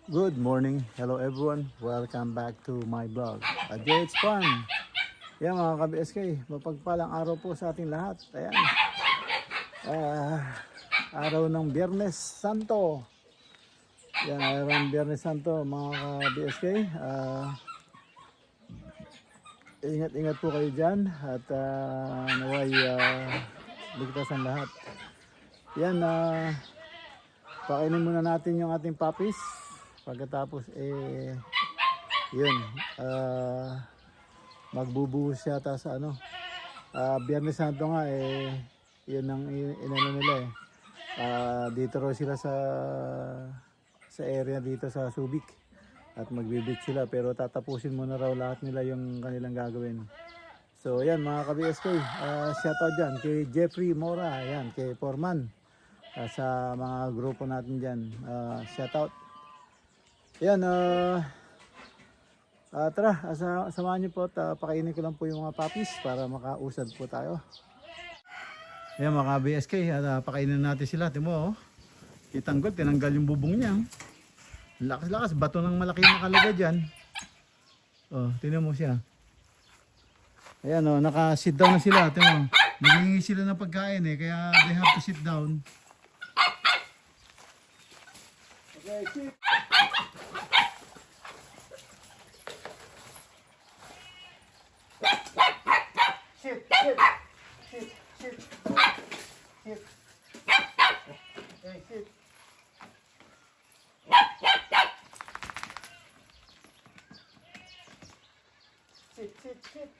Good morning. Hello everyone. Welcome back to my vlog. JH Farm. Yan mga ka-BSK, mapagpalang araw po sa ating lahat. Ayan. Araw ng Biyernes Santo. Yan, araw ng Biyernes Santo mga ka-BSK. Ingat-ingat po kayo dyan at naway ligtas ang lahat. Yan, pakainin muna natin yung ating puppies. Pagkatapos yun, magbubuhos yata sa Biyernes Santo nga yun ang inano nila dito raw sila sa area dito sa Subic at magbibit sila, pero tatapusin muna raw lahat nila yung kanilang gagawin. So yan mga ka-BSK, shoutout dyan kay Jeffrey Mora, yan, kay Foreman, sa mga grupo natin dyan, shoutout. Yan, tara, samahan niyo po at pakainin ko lang po yung mga puppies para makausad po tayo. Yan mga BSK, pakainin natin sila. Tingnan mo, Itanggol, tinanggal yung bubong niya. Lakas-lakas, bato ng malaki yung nakalagay dyan. Tingnan mo siya. Ayan naka-sit down na sila. Tingnan mo, naghihingi sila ng pagkain kaya they have to sit down. Okay, sit. Sit. Okay, sit. Sit.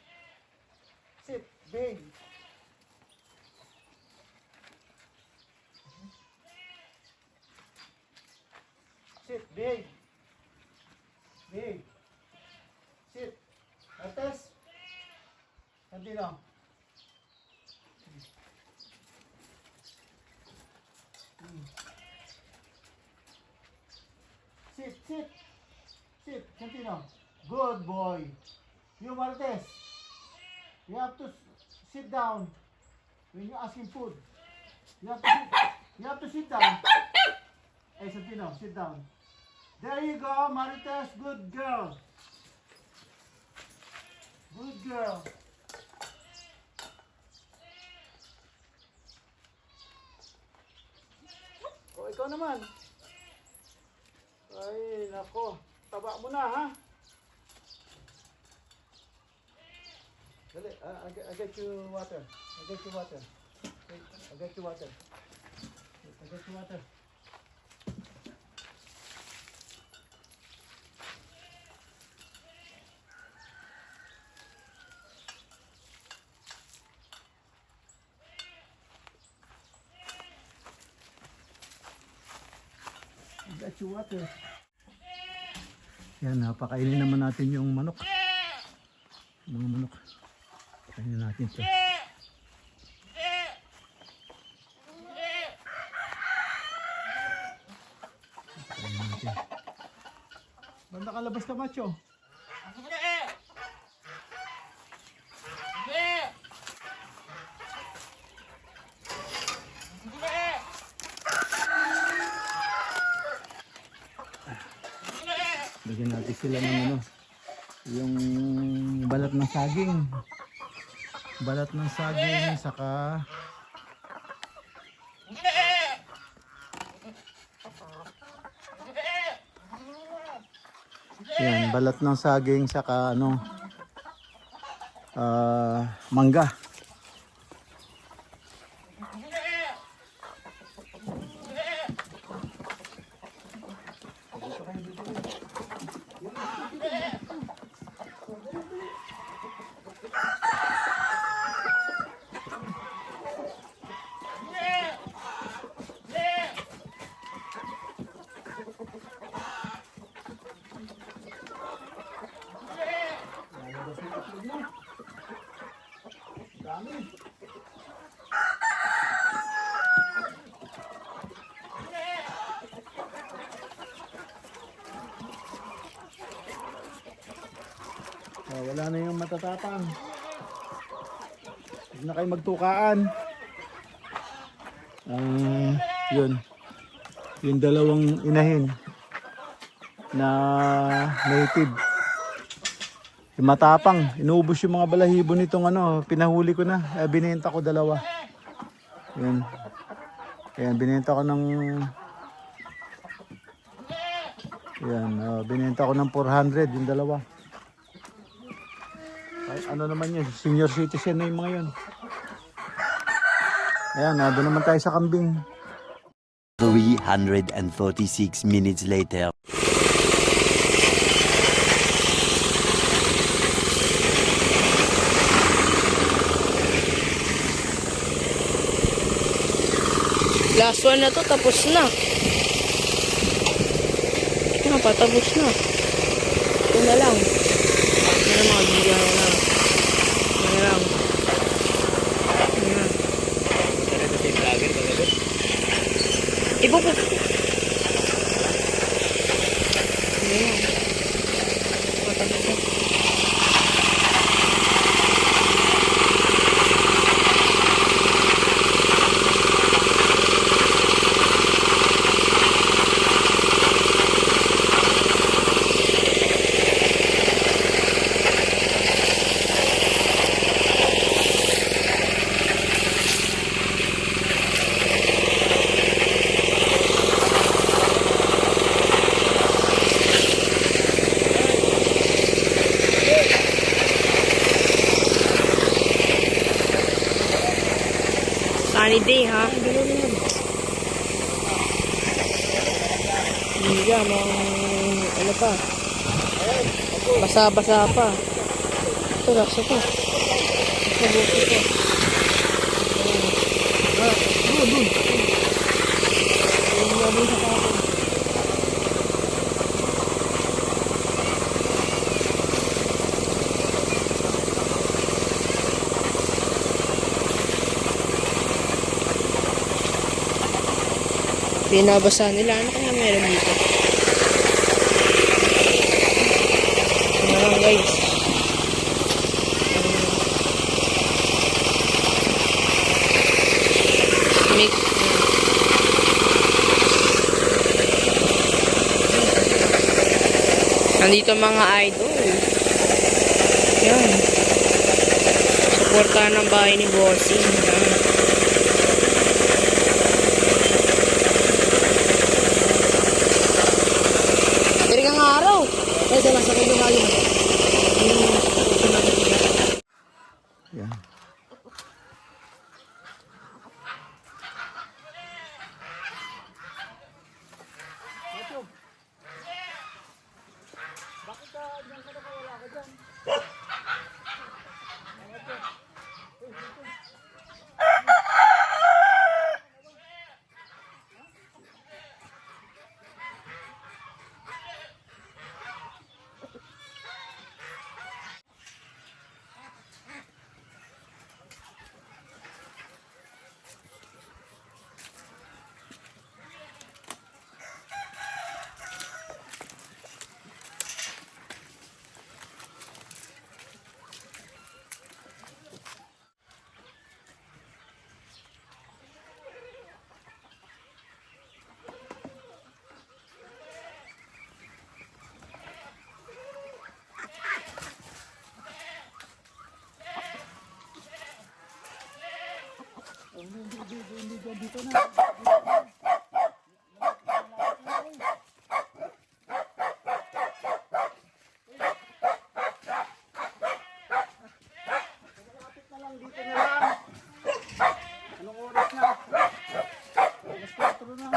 Sit, big. Sit, big. Big. Sit. Atas. Continue. Sit. Continue. Good boy. You Martes. You have to sit down when you're asking food. You have to sit down. Hey, Santino, sit down. There you go, Marites. Good girl. Good girl. Ikaw naman. Ay, nako. Taba mo na, ha? Dali, I get you water. I get you water. Yan, napakainin naman natin yung manok. Mga manok. Pakainin natin ito. Pakainin natin. Banda ka labas ka, macho. Bigyan natin sila ng yung balat ng saging. Balat ng saging saka yan, balat ng saging saka mangga. Wala na yung matatapang. Huwag na kayo magtukaan. Yun. Yung dalawang inahin. na native. Yung matapang, inuubos yung mga balahibo nitong ano, pinahuli ko na. Binenta ko 2. Yan. Ayan, binenta ko ng binenta ko ng 400 yung 2. Ay, ano naman yun, senior citizen na yung mga yun. Ayan, doon naman tayo sa kambing. 346 minutes later. Last one na to, tapos na. Patapos na. Ito na lang. Ito na mga bigyan na lang. Ito na lang. Ito na. Ito si vlogger talaga. Ibo po. Ito na. Patapos na. Sunny day, ha? Hindi ka, ano pa? Basa-basa pa. Ito, laksa pa. Laksa buko pa. Doon. Doon sa kapon. Binabasa nila. Ano kaya meron dito? Ano lang guys. Mix. Nandito mga idol. Yan. Suportahan ng bahay ni Bossing. Yan. Yan. Dito na. Anong oras na? Alas 4 na.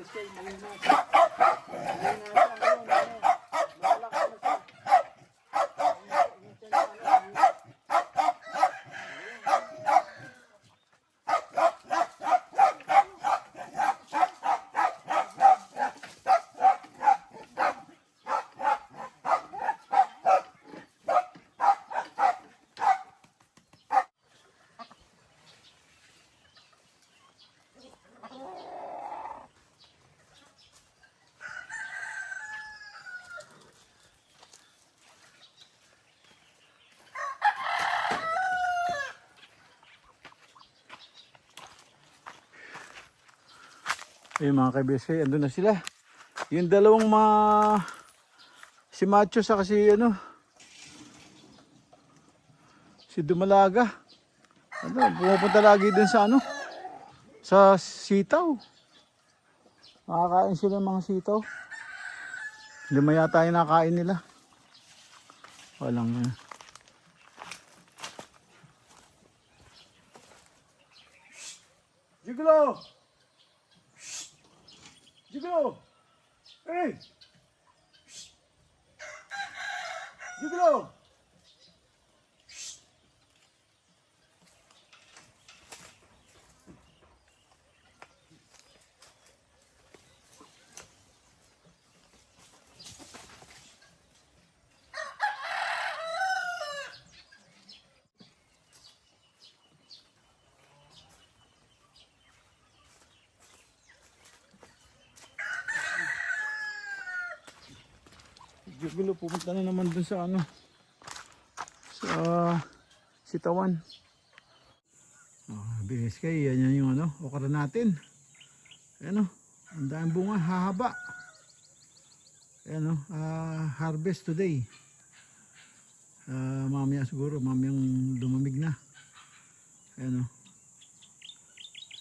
kabiskay, mahina siya. Mahina siya ngayon, malakas na siya. Yung tiyan niya, mga kabiskay, andun na sila. Yung dalawang si Macho sa kasi si Dumalaga. Pumupunta lagi dun sa sa sitaw. Nakakain sila ng mga sitaw. Lima yata yung nakain nila. Walang Jiglo! Jiglo! Hey! Jiglo! Jiglo, pupunta na naman dun sa sa sitawan. Bilis kayo, yan yung okra natin. Ayan ang daming bunga, hahaba. Ayan harvest today. Mamaya siguro, mamayang lumamig na. Ayan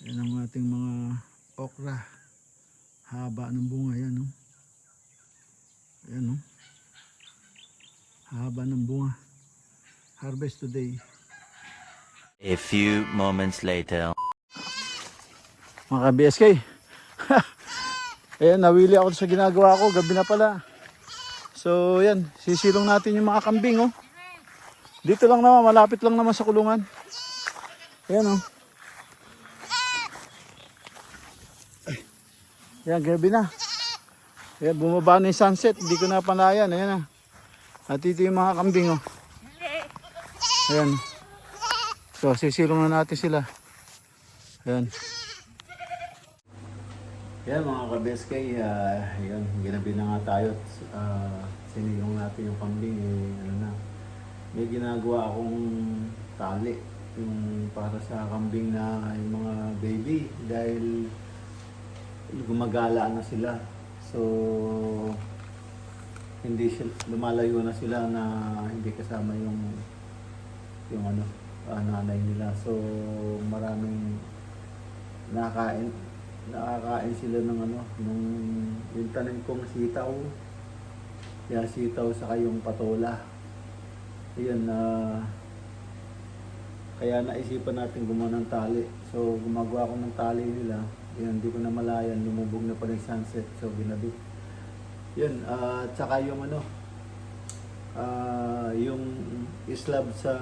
yan ang ating mga okra. Haba ng bunga, yan ayan haba ng bunga. Harvest today. A few moments later. Mga ka-BSK. Ayan, nawili ako sa ginagawa ko. Gabi na pala. So, yan. Sisilong natin yung mga kambing, Dito lang naman. Malapit lang naman sa kulungan. Ayan, Ayan, gabi na. Ayan, bumaba na yung sunset. Hindi ko na panayan. Ayan na. At ito yung mga kambing, Ayan. So, sisilong na natin sila. Ayan. Yan mga ka-BSK, yun, ginabi na nga tayo. Sinilong natin yung kambing, may ginagawa akong tali. Yung para sa kambing na yung mga baby. Dahil gumagala na sila. So, hindi sila, lumalayo na sila na hindi kasama yung nanay nila. So maraming nakakain sila ng yung tanim kong sitaw. Kaya sitaw saka yung patola. Ayun kaya naisipan natin gumawa ng tali. So gumagawa ako ng tali nila. Ayun, hindi ko na malayan, lumubog na pa rin sunset. So ginabi. Yun, tsaka yung yung slab sa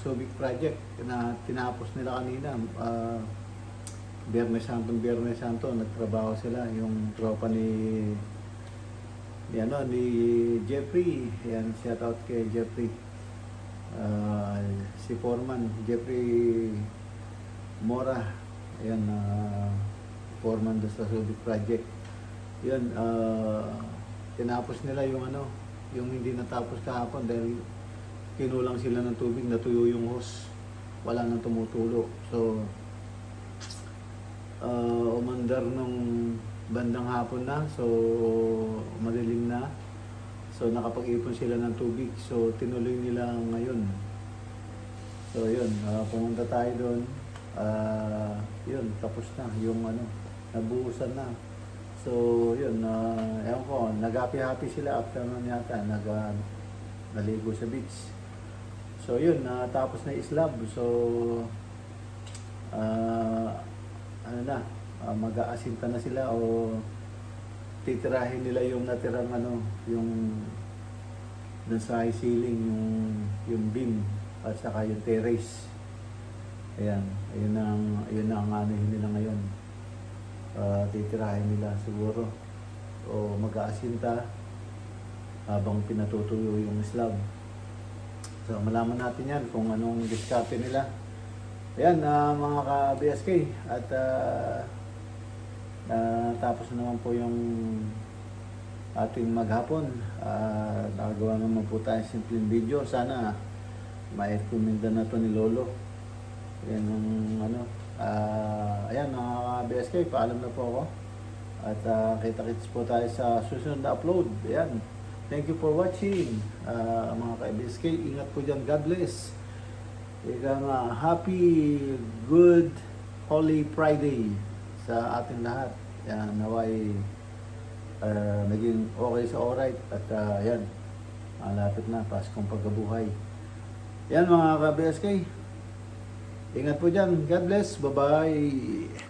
Subic project na tinapos nila kanina. Biyernes Santo, nagtrabaho sila. Yung tropa ni Jeffrey. Yan, shout out kay Jeffrey. Si Foreman, Jeffrey Mora. Yan, Foreman doon sa Subic project. Yun, tinapos nila yung yung hindi natapos kahapon dahil kinulang sila ng tubig, natuyo yung hose, wala nang tumutulo. So umandar nung bandang hapon na, so madilim na, so nakapag-ipon sila ng tubig, so tinuloy nila ngayon. So yun, pumunta tayo doon, yun, tapos na yung nabuhusan na. So yun, ewan ko, nag-happy-happy sila after nun yata, naligo sa beach. So yun, tapos na islab. So mag-aasinta na sila o titirahin nila yung natirang ano, yung dun sa high ceiling, yung beam at saka yung terrace. Ayan, ayun ang ano nila ngayon. Titirahin nila siguro o mag-aasinta habang pinatutuyo yung slab. So malaman natin yan kung anong diskarte nila. Ayan, mga ka-BSK, at tapos na naman po yung ating maghapon. Nagawa naman po tayo simpleng video. Sana ma-recommenda na to ni Lolo. Ayan yung ano. Ayan mga ka-BSK, paalam na po ako. At kita-kits po tayo sa susunod na upload. Ayan. Thank you for watching. Mga ka-BSK, ingat po dyan. God bless. Ika nga, happy, good, Holy Friday sa ating lahat. Yan, naway naging okay sa alright. At yan, malapit na, Paskong Pagkabuhay. Yan mga ka-BSK, ingat po dyan. God bless. Bye-bye.